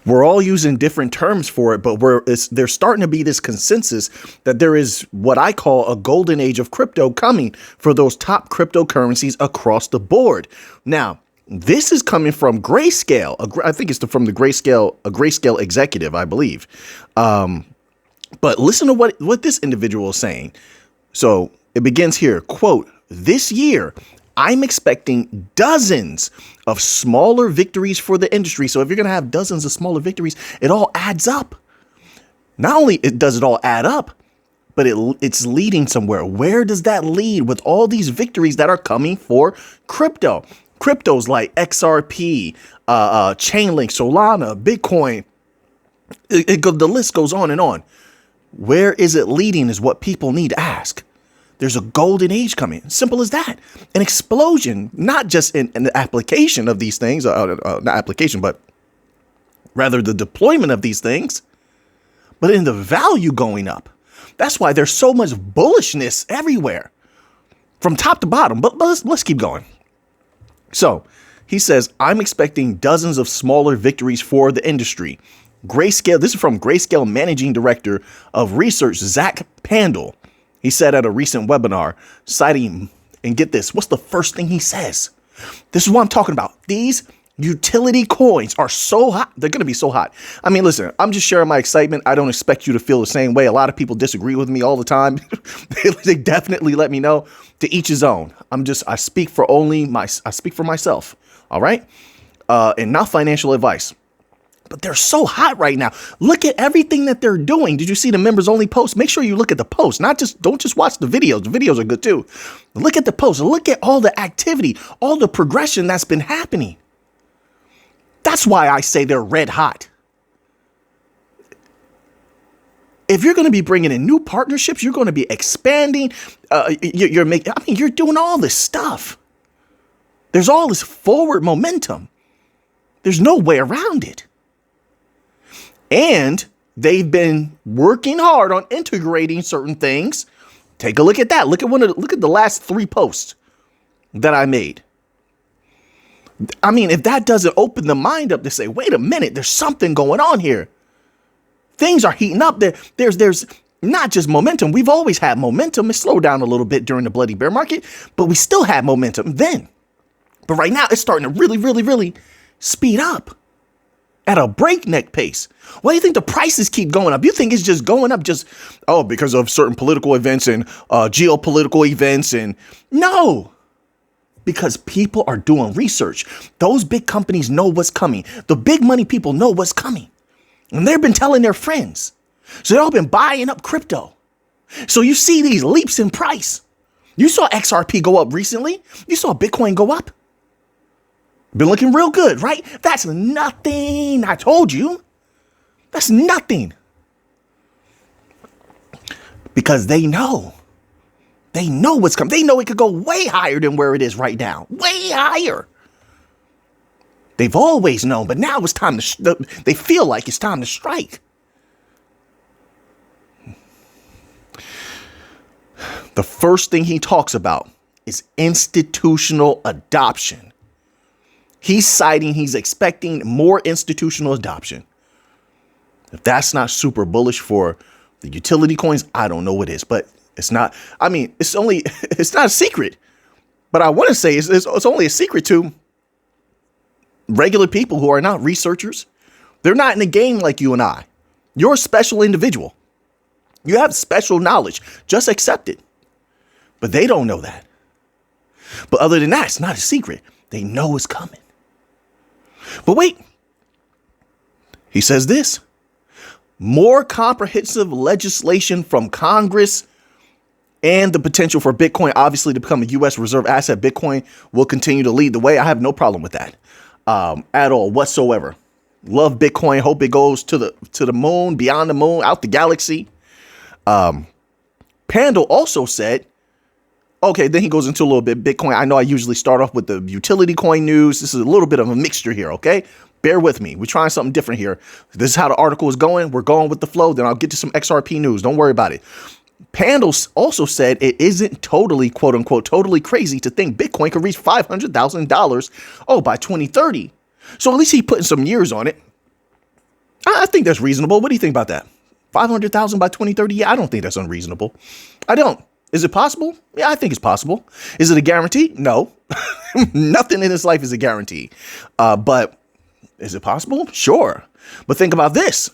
We're all using different terms for it, but there's starting to be this consensus that there is what I call a golden age of crypto coming for those top cryptocurrencies across the board. Now, this is coming from Grayscale. I think it's from a Grayscale executive, I believe. But listen to what this individual is saying. So it begins here, quote, "This year, I'm expecting dozens of smaller victories for the industry." So if you're going to have dozens of smaller victories, it all adds up. Not only does it all add up, but it's leading somewhere. Where does that lead with all these victories that are coming for crypto? Cryptos like XRP, Chainlink, Solana, Bitcoin, the list goes on and on. Where is it leading is what people need to ask. There's a golden age coming. Simple as that. An explosion, not just in the application of these things, not application, but rather the deployment of these things, but in the value going up. That's why there's so much bullishness everywhere from top to bottom. But let's keep going. So he says, "I'm expecting dozens of smaller victories for the industry." Grayscale, this is from Grayscale Managing Director of Research, Zach Pandel. He said at a recent webinar, citing, and get this, what's the first thing he says? This is what I'm talking about. These utility coins are so hot. They're going to be so hot. I mean, listen, I'm just sharing my excitement. I don't expect you to feel the same way. A lot of people disagree with me all the time. They definitely let me know. To each his own. I speak for myself. All right. And not financial advice. But they're so hot right now. Look at everything that they're doing. Did you see the members only post? Make sure you look at the post. Don't just watch the videos. The videos are good too. Look at the post. Look at all the activity, all the progression that's been happening. That's why I say they're red hot. If you're going to be bringing in new partnerships, you're going to be expanding. You're doing all this stuff. There's all this forward momentum. There's no way around it. And they've been working hard on integrating certain things. Take a look at that. Look at the last 3 posts that I made. I mean, if that doesn't open the mind up to say, wait a minute, there's something going on here. Things are heating up. There's not just momentum. We've always had momentum. It slowed down a little bit during the bloody bear market, but we still had momentum then. But right now it's starting to really, really, really speed up. At a breakneck pace. Why do you think the prices keep going up? You think it's just going up because of certain political events and geopolitical events? And no, because people are doing research. Those big companies know what's coming. The big money people know what's coming. And they've been telling their friends. So they've all been buying up crypto. So you see these leaps in price. You saw XRP go up recently. You saw Bitcoin go up. Been looking real good, right? That's nothing. I told you. That's nothing. Because they know. They know what's coming. They know it could go way higher than where it is right now. Way higher. They've always known, but now it's time they feel like it's time to strike. The first thing he talks about is institutional adoption. He's expecting more institutional adoption. If that's not super bullish for the utility coins, I don't know what is, but it's not. I mean, it's not a secret, but I want to say it's only a secret to regular people who are not researchers. They're not in the game like you and I. You're a special individual. You have special knowledge. Just accept it. But they don't know that. But other than that, it's not a secret. They know it's coming. But wait, he says this, more comprehensive legislation from Congress and the potential for Bitcoin, obviously, to become a U.S. reserve asset. Bitcoin will continue to lead the way. I have no problem with that at all whatsoever. Love Bitcoin. Hope it goes to the moon, beyond the moon, out the galaxy. Pandel also said, okay, then he goes into a little bit Bitcoin. I know I usually start off with the utility coin news. This is a little bit of a mixture here, okay? Bear with me. We're trying something different here. This is how the article is going. We're going with the flow. Then I'll get to some XRP news. Don't worry about it. Pandel also said it isn't totally, quote unquote, totally crazy to think Bitcoin could reach $500,000, by 2030. So at least he's putting some years on it. I think that's reasonable. What do you think about that? 500,000 by 2030? Yeah, I don't think that's unreasonable. I don't. Is it possible? Yeah, I think it's possible. Is it a guarantee? No. Nothing in this life is a guarantee. But is it possible? Sure. But think about this.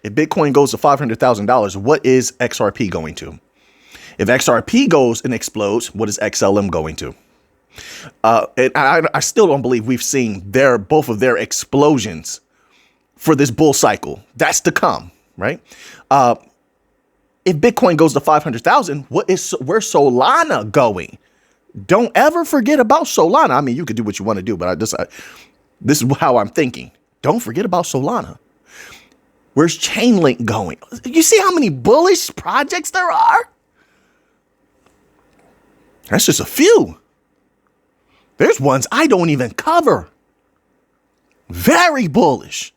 If Bitcoin goes to $500,000, what is XRP going to? If XRP goes and explodes, what is XLM going to? And I still don't believe we've seen both of their explosions for this bull cycle. That's to come, right? If Bitcoin goes to 500,000, where's Solana going? Don't ever forget about Solana. I mean, you could do what you want to do, but this is how I'm thinking. Don't forget about Solana. Where's Chainlink going? You see how many bullish projects there are? That's just a few. There's ones I don't even cover. Very bullish.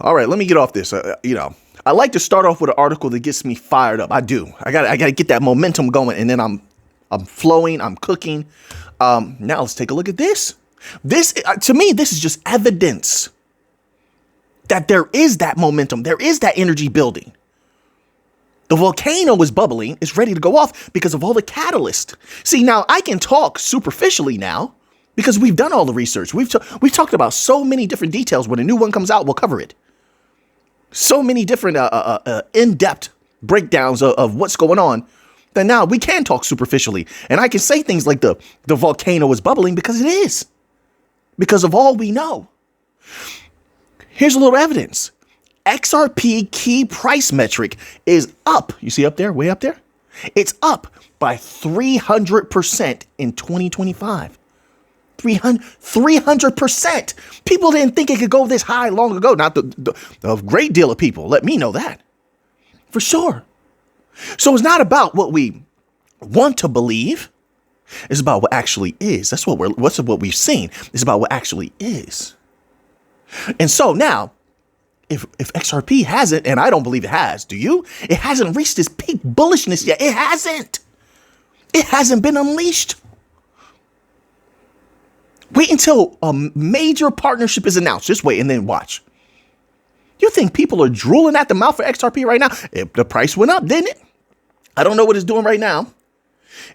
All right, let me get off this. I like to start off with an article that gets me fired up. I do. I gotta get that momentum going, and then I'm flowing. I'm cooking. Now let's take a look at this. This to me, this is just evidence that there is that momentum. There is that energy building. The volcano is bubbling. It's ready to go off because of all the catalyst. See, now I can talk superficially now because we've done all the research. We've talked about so many different details. When a new one comes out, we'll cover it. So many different in-depth breakdowns of what's going on that now we can talk superficially. And I can say things like the volcano is bubbling because it is. Because of all we know. Here's a little evidence. XRP key price metric is up. You see up there, way up there? It's up by 300% in 2025. 300%. People didn't think it could go this high long ago. Not a great deal of people. Let me know that. For sure. So it's not about what we want to believe. It's about what actually is. That's what we've seen. It's about what actually is. And so now, if XRP hasn't, and I don't believe it has, do you? It hasn't reached this peak bullishness yet. It hasn't. It hasn't been unleashed. Wait until a major partnership is announced. Just wait and then watch. You think people are drooling at the mouth for XRP right now? The price went up, didn't it? I don't know what it's doing right now.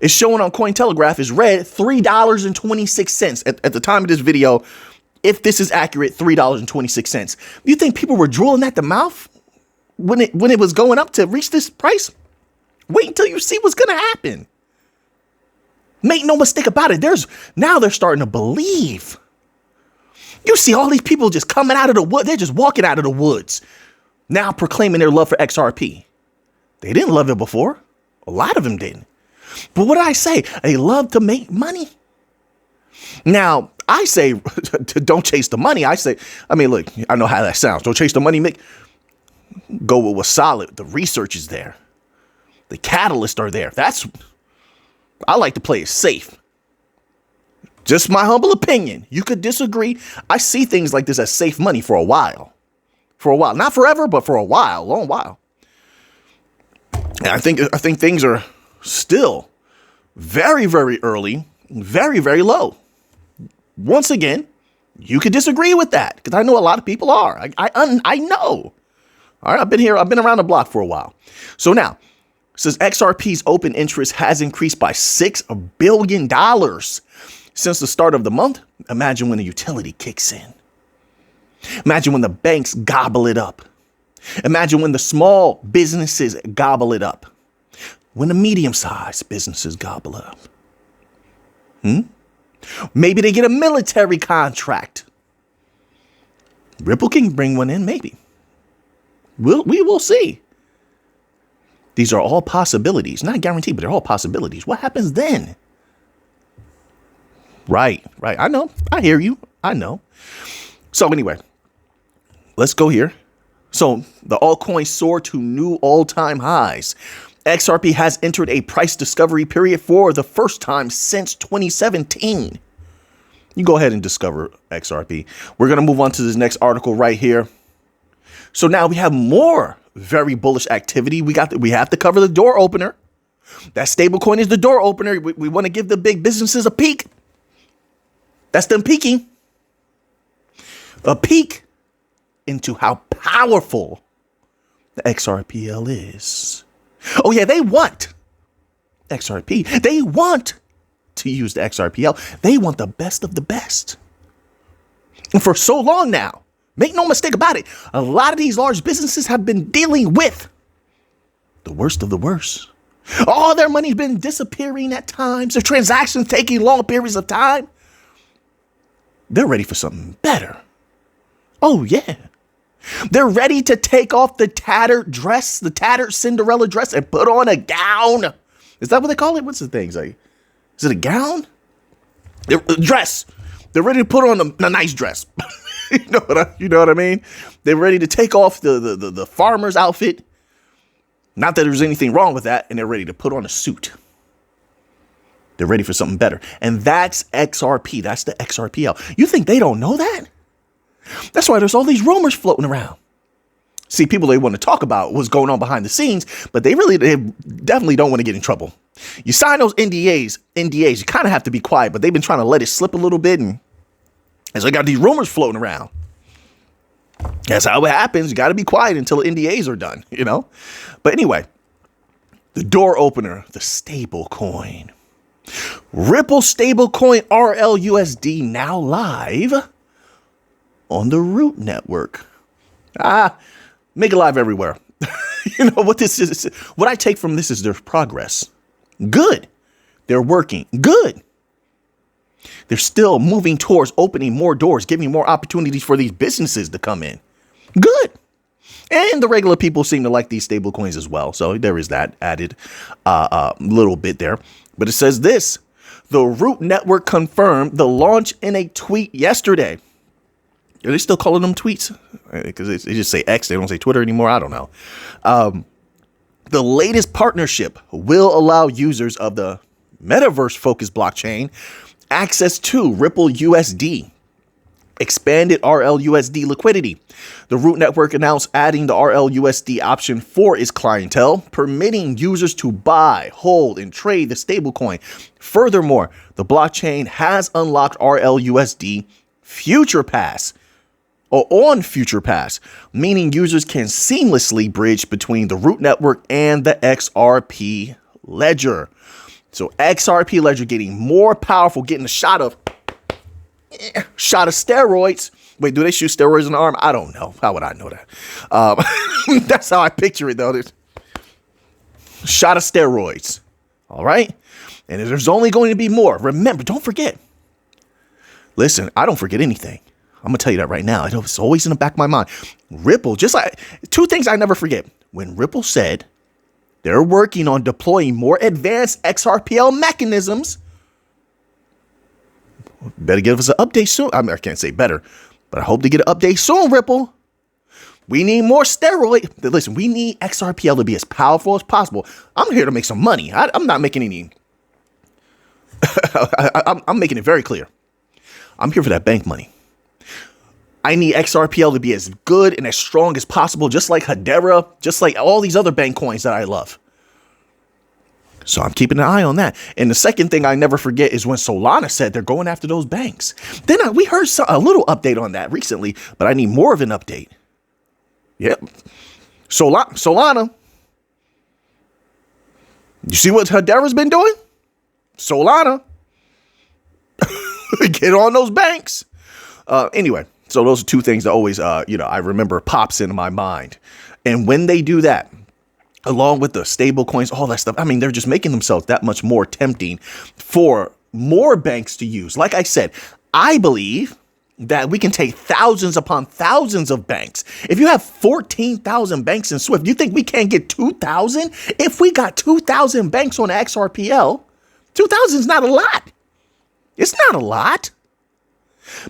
It's showing on Cointelegraph is red $3.26 at the time of this video. If this is accurate, $3.26. You think people were drooling at the mouth when it was going up to reach this price? Wait until you see what's going to happen. Make no mistake about it. Now they're starting to believe. You see all these people just coming out of the wood. They're just walking out of the woods now proclaiming their love for XRP. They didn't love it before. A lot of them didn't. But what did I say? They love to make money. Now, I say don't chase the money. Look, I know how that sounds. Don't chase the money. Go with what's solid. The research is there. The catalysts are there. I like to play it safe. Just my humble opinion. You could disagree. I see things like this as safe money for a while. Not forever, but for a while, long while. And I think things are still very, very early, very, very low. Once again, you could disagree with that because I know a lot of people are. I know. All right, I've been around the block for a while. So now, it says XRP's open interest has increased by $6 billion since the start of the month. Imagine when the utility kicks in. Imagine when the banks gobble it up. Imagine when the small businesses gobble it up. When the medium-sized businesses gobble it up. Maybe they get a military contract. Ripple can bring one in, maybe. We will see. These are all possibilities. Not guaranteed, but they're all possibilities. What happens then? Right. I know. I hear you. I know. So anyway, let's go here. So the altcoins soar to new all-time highs. XRP has entered a price discovery period for the first time since 2017. You go ahead and discover XRP. We're going to move on to this next article right here. So now we have more very bullish activity. We have to cover the door opener. That stablecoin is the door opener. We want to give the big businesses a peek. That's them peeking. A peek. into how powerful the XRPL is. Oh yeah, they want XRP. They want to use the XRPL. They want the best of the best. And for so long now, make no mistake about it, a lot of these large businesses have been dealing with the worst of the worst. All their money's been disappearing at times. Their transactions taking long periods of time. They're ready for something better. Oh, yeah. They're ready to take off the tattered dress, the tattered Cinderella dress, and put on a gown. Is that what they call it? What's the thing? Like, is it a gown? Dress. They're ready to put on a nice dress. You know what I mean? They're ready to take off the farmer's outfit. Not that there's anything wrong with that. And they're ready to put on a suit. They're ready for something better. And that's XRP. That's the XRPL. You think they don't know that? That's why there's all these rumors floating around. See, people, they want to talk about what's going on behind the scenes, but they definitely don't want to get in trouble. You sign those NDAs, you kind of have to be quiet, but they've been trying to let it slip a little bit. And so I got these rumors floating around. That's how it happens. You got to be quiet until the NDAs are done, you know? But anyway, the door opener, the stable coin. Ripple stablecoin RLUSD now live on the Root network. Make it live everywhere. You know what this is? What I take from this is there's progress. Good. They're working. Good. They're still moving towards opening more doors, giving more opportunities for these businesses to come in. Good. And the regular people seem to like these stable coins as well. So there is that added little bit there. But it says this. The Root network confirmed the launch in a tweet yesterday. Are they still calling them tweets? Because they just say X. They don't say Twitter anymore. I don't know. The latest partnership will allow users of the metaverse-focused blockchain access to Ripple USD, expanded RLUSD liquidity. The Root network announced adding the RLUSD option for its clientele, permitting users to buy, hold, and trade the stablecoin. Furthermore, the blockchain has unlocked RLUSD Future Pass, or on Future Pass, meaning users can seamlessly bridge between the Root network and the XRP ledger. So XRP ledger getting more powerful, getting a shot of steroids. Wait, do they shoot steroids in the arm? I don't know. How would I know that? That's how I picture it, though. There's shot of steroids. All right. And there's only going to be more. Remember, don't forget. Listen, I don't forget anything. I'm going to tell you that right now. It's always in the back of my mind. Ripple, just like two things I never forget. When Ripple said they're working on deploying more advanced XRPL mechanisms, better give us an update soon. I mean, I can't say better, but I hope to get an update soon, Ripple. We need more steroid. Listen, we need XRPL to be as powerful as possible. I'm here to make some money. I'm not making any. I'm making it very clear. I'm here for that bank money. I need XRPL to be as good and as strong as possible, just like Hedera, just like all these other bank coins that I love. So I'm keeping an eye on that. And the second thing I never forget is when Solana said they're going after those banks. Then we heard a little update on that recently, but I need more of an update. Yep. Solana. You see what Hedera's been doing? Solana. Get on those banks. Anyway. So those are two things that always, I remember pops into my mind. And when they do that, along with the stable coins, all that stuff, I mean, they're just making themselves that much more tempting for more banks to use. Like I said, I believe that we can take thousands upon thousands of banks. If you have 14,000 banks in Swift, you think we can't get 2,000? If we got 2,000 banks on XRPL, 2,000 is not a lot. It's not a lot.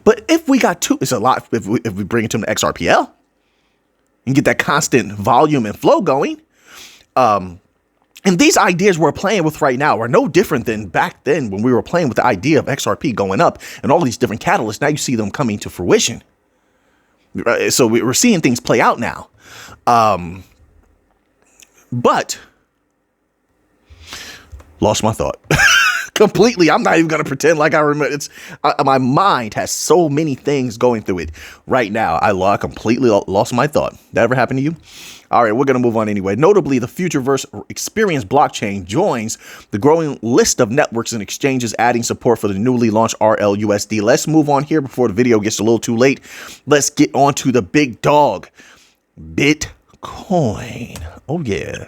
But if we got it's a lot if we bring it to the XRPL and get that constant volume and flow going. And these ideas we're playing with right now are no different than back then when we were playing with the idea of XRP going up and all these different catalysts. Now you see them coming to fruition. So we're seeing things play out now. But lost my thought. completely. I'm not even going to pretend like I remember. My mind has so many things going through it right now. I completely lost my thought. That ever happened to you? All right, we're going to move on anyway. Notably, the Futureverse Experience blockchain joins the growing list of networks and exchanges adding support for the newly launched RLUSD. Let's move on here before the video gets a little too late. Let's get on to the big dog, Bitcoin. Oh, yeah.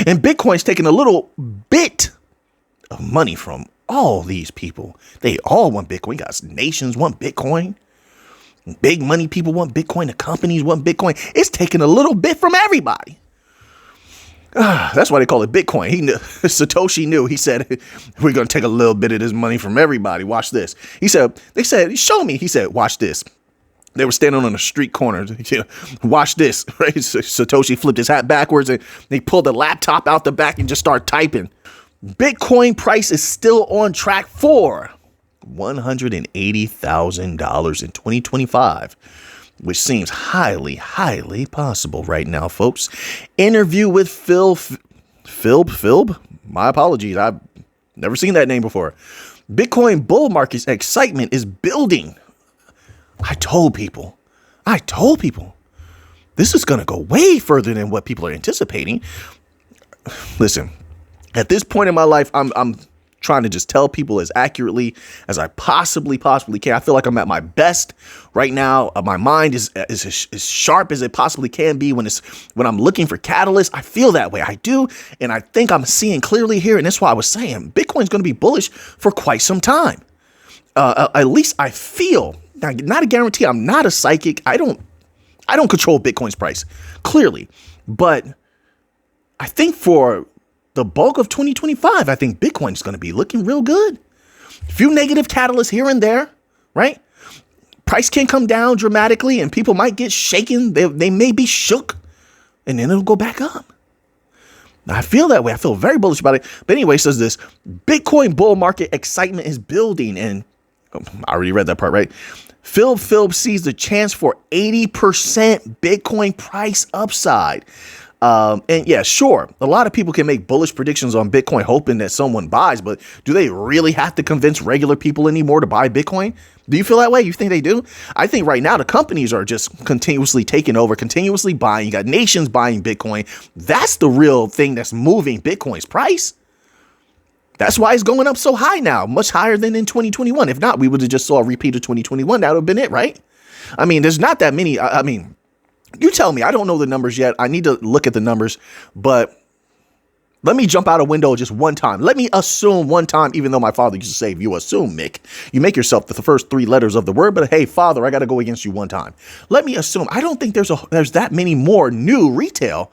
And Bitcoin's taking a little bit of money from all these people. They all want Bitcoin. Guys, nations want Bitcoin. Big money people want Bitcoin. The companies want Bitcoin. It's taking a little bit from everybody. That's why they call it Bitcoin. Satoshi knew. He said, we're going to take a little bit of this money from everybody. Watch this. They said, show me. He said, watch this. They were standing on a street corner. Watch this. Right? Satoshi flipped his hat backwards and they pulled the laptop out the back and just started typing. Bitcoin price is still on track for $180,000 in 2025, which seems highly, highly possible right now, folks. Interview with Philb. My apologies. I've never seen that name before. Bitcoin bull market's excitement is building. I told people this is going to go way further than what people are anticipating. Listen, at this point in my life, I'm trying to just tell people as accurately as I possibly can. I feel like I'm at my best right now. My mind is as sharp as it possibly can be when I'm looking for catalysts. I feel that way. I do. And I think I'm seeing clearly here. And that's why I was saying Bitcoin's going to be bullish for quite some time. At least I feel. Now, not a guarantee. I'm not a psychic. I don't control Bitcoin's price, clearly. But I think for the bulk of 2025, I think Bitcoin's going to be looking real good. A few negative catalysts here and there, right? Price can come down dramatically and people might get shaken. They may be shook and then it'll go back up. I feel that way. I feel very bullish about it. But anyway, it says this, Bitcoin bull market excitement is building. And I already read that part, right? Philb sees the chance for 80% Bitcoin price upside. And yeah, sure, a lot of people can make bullish predictions on Bitcoin hoping that someone buys, but do they really have to convince regular people anymore to buy Bitcoin? Do you feel that way? You think they do? I think right now the companies are just continuously taking over, continuously buying. You got nations buying Bitcoin. That's the real thing that's moving Bitcoin's price. That's why it's going up so high now, much higher than in 2021. If not, we would have just saw a repeat of 2021. That would have been it, right? I mean, there's not that many. I mean, you tell me. I don't know the numbers yet. I need to look at the numbers, but let me jump out a window just one time. Let me assume one time, even though my father used to say, if you assume, Mick, you make yourself the first three letters of the word, but hey, father, I got to go against you one time. Let me assume. I don't think there's that many more new retail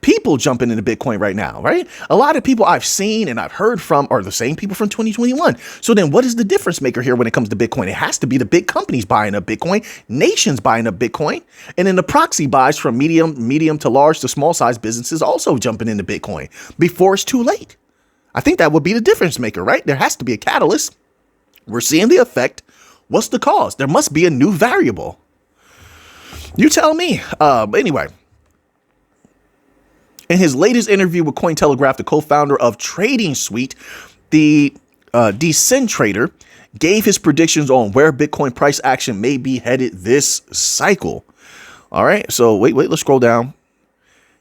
people jumping into Bitcoin right now, right? A lot of people I've seen and I've heard from are the same people from 2021. So then what is the difference maker here when it comes to Bitcoin? It has to be the big companies buying up Bitcoin, nations buying up Bitcoin, and then the proxy buys from medium to large to small size businesses also jumping into Bitcoin before it's too late. I think that would be the difference maker, right? There has to be a catalyst. We're seeing the effect. What's the cause? There must be a new variable. You tell me. Anyway. In his latest interview with Cointelegraph, the co-founder of Trading Suite, the Decentrator, gave his predictions on where Bitcoin price action may be headed this cycle. All right, so wait, let's scroll down.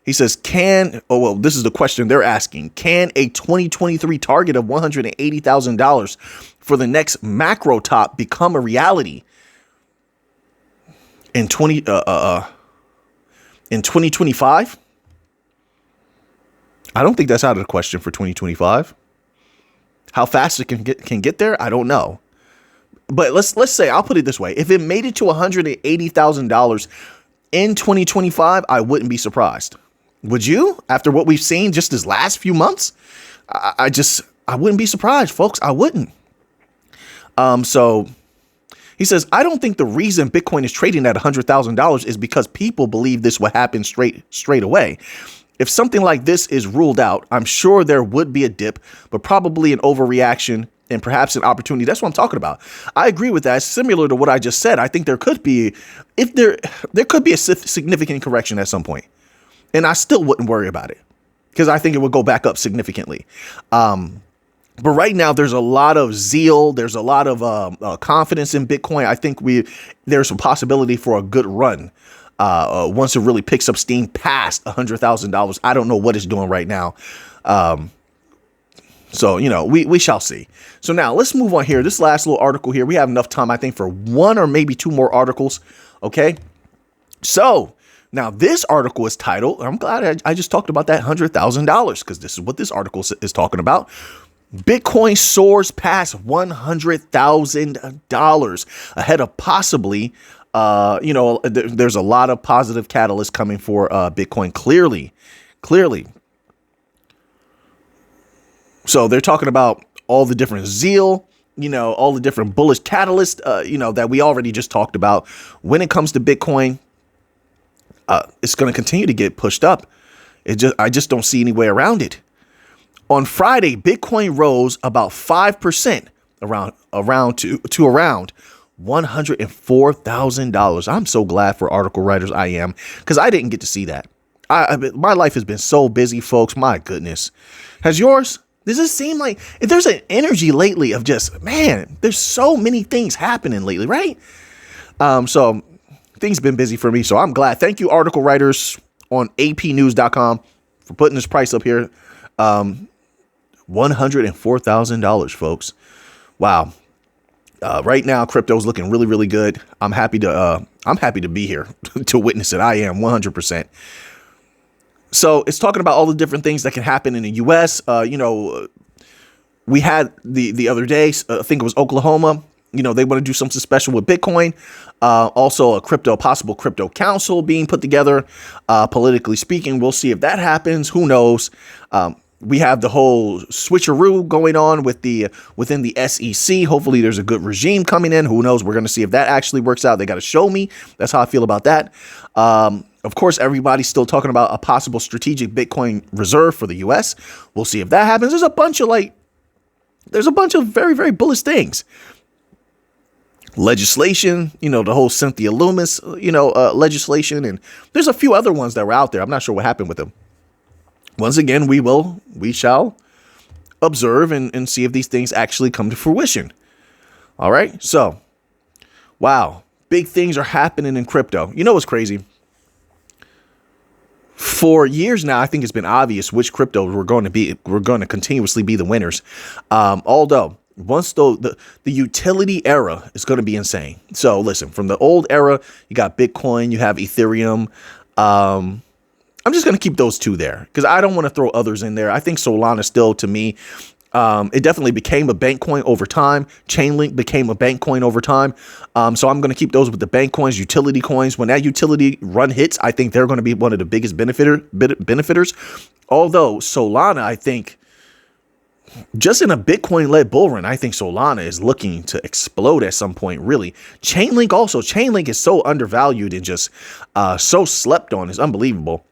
He says, this is the question they're asking. Can a 2023 target of $180,000 for the next macro top become a reality in 2025? I don't think that's out of the question for 2025. How fast it can get there, I don't know. But let's say, I'll put it this way. If it made it to $180,000 in 2025, I wouldn't be surprised. Would you? After what we've seen just this last few months, I wouldn't be surprised, folks. I wouldn't. So he says, I don't think the reason Bitcoin is trading at $100,000 is because people believe this will happen straight away. If something like this is ruled out, I'm sure there would be a dip, but probably an overreaction and perhaps an opportunity. That's what I'm talking about. I agree with that. It's similar to what I just said. I think there could be, there could be a significant correction at some point, and I still wouldn't worry about it because I think it would go back up significantly. But right now, there's a lot of zeal. There's a lot of confidence in Bitcoin. I think there's a possibility for a good run once it really picks up steam past $100,000. I don't know what it's doing right now. So, we shall see. So now let's move on here. This last little article here, we have enough time, I think, for one or maybe two more articles. Okay. So now this article is titled, I'm glad I just talked about that $100,000 because this is what this article is talking about. Bitcoin soars past $100,000 ahead of possibly, there's a lot of positive catalysts coming for Bitcoin. Clearly. So they're talking about all the different zeal, all the different bullish catalysts, that we already just talked about. When it comes to Bitcoin, it's going to continue to get pushed up. I just don't see any way around it. On Friday, Bitcoin rose about 5% around $104,000. I'm so glad for article writers. I am, because I didn't get to see that. My life has been so busy, folks. My goodness. Has yours? Does it seem like there's an energy lately of just, man, there's so many things happening lately, right? So things been busy for me. So I'm glad. Thank you, article writers on apnews.com for putting this price up here. $104,000, folks. Wow. Right now, crypto's looking really, really good. I'm happy to be here to witness it. I am 100%. So it's talking about all the different things that can happen in the U.S. We had the other day, I think it was Oklahoma. They want to do something special with Bitcoin. Also a possible crypto council being put together. Politically speaking, we'll see if that happens. Who knows? We have the whole switcheroo going on within the SEC. Hopefully there's a good regime coming in. Who knows? We're going to see if that actually works out. They got to show me. That's how I feel about that. Of course, everybody's still talking about a possible strategic Bitcoin reserve for the U.S. We'll see if that happens. There's a bunch of very, very bullish things. Legislation, the whole Cynthia Loomis, legislation. And there's a few other ones that were out there. I'm not sure what happened with them. Once again, we shall observe and see if these things actually come to fruition. All right. So, wow, big things are happening in crypto. What's crazy? For years now, I think it's been obvious which cryptos we're going to continuously be the winners. Although once the utility era is going to be insane. So listen, from the old era, you got Bitcoin, you have Ethereum. I'm just going to keep those two there because I don't want to throw others in there. I think Solana still, to me, it definitely became a bank coin over time. Chainlink became a bank coin over time. So I'm going to keep those with the bank coins, utility coins. When that utility run hits, I think they're going to be one of the biggest benefiters. Although Solana, I think, just in a Bitcoin-led bull run, I think Solana is looking to explode at some point, really. Chainlink also. Chainlink is so undervalued and just so slept on. It's unbelievable.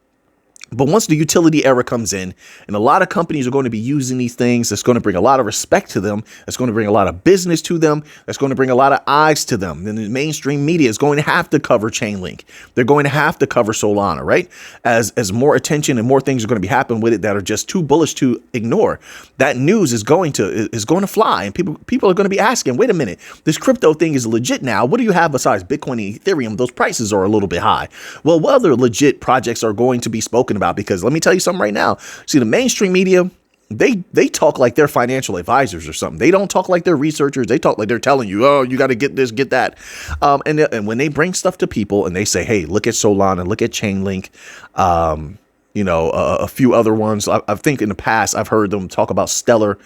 But once the utility era comes in and a lot of companies are going to be using these things, it's going to bring a lot of respect to them. It's going to bring a lot of business to them. It's going to bring a lot of eyes to them. Then the mainstream media is going to have to cover Chainlink. They're going to have to cover Solana, right? As more attention and more things are going to be happening with it that are just too bullish to ignore. That news is going to fly, and people are going to be asking, wait a minute, this crypto thing is legit now. What do you have besides Bitcoin and Ethereum? Those prices are a little bit high. Well, what other legit projects are going to be spoken about? Because let me tell you something right now. See, the mainstream media, they talk like they're financial advisors or something. They don't talk like they're researchers. They talk like they're telling you, oh, you got to get this, get that. And when they bring stuff to people and they say, hey, look at Solana, look at Chainlink, a few other ones. I think in the past I've heard them talk about Stellar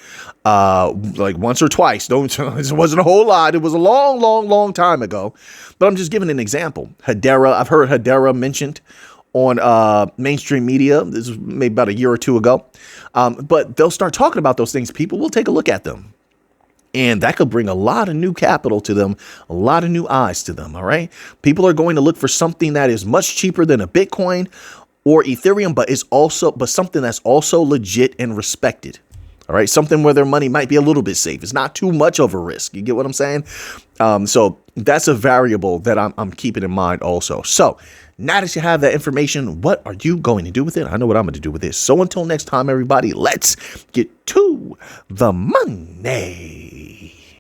like once or twice. It wasn't a whole lot. It was a long, long, long time ago. But I'm just giving an example. Hedera, I've heard Hedera mentioned on mainstream media. This was maybe about a year or two ago. But they'll start talking about those things. People will take a look at them. And that could bring a lot of new capital to them, a lot of new eyes to them. All right. People are going to look for something that is much cheaper than a Bitcoin or Ethereum, but something that's also legit and respected. All right. Something where their money might be a little bit safe. It's not too much of a risk. You get what I'm saying? So that's a variable that I'm keeping in mind also. So now that you have that information, what are you going to do with it? I know what I'm going to do with it. So until next time, everybody, let's get to the money.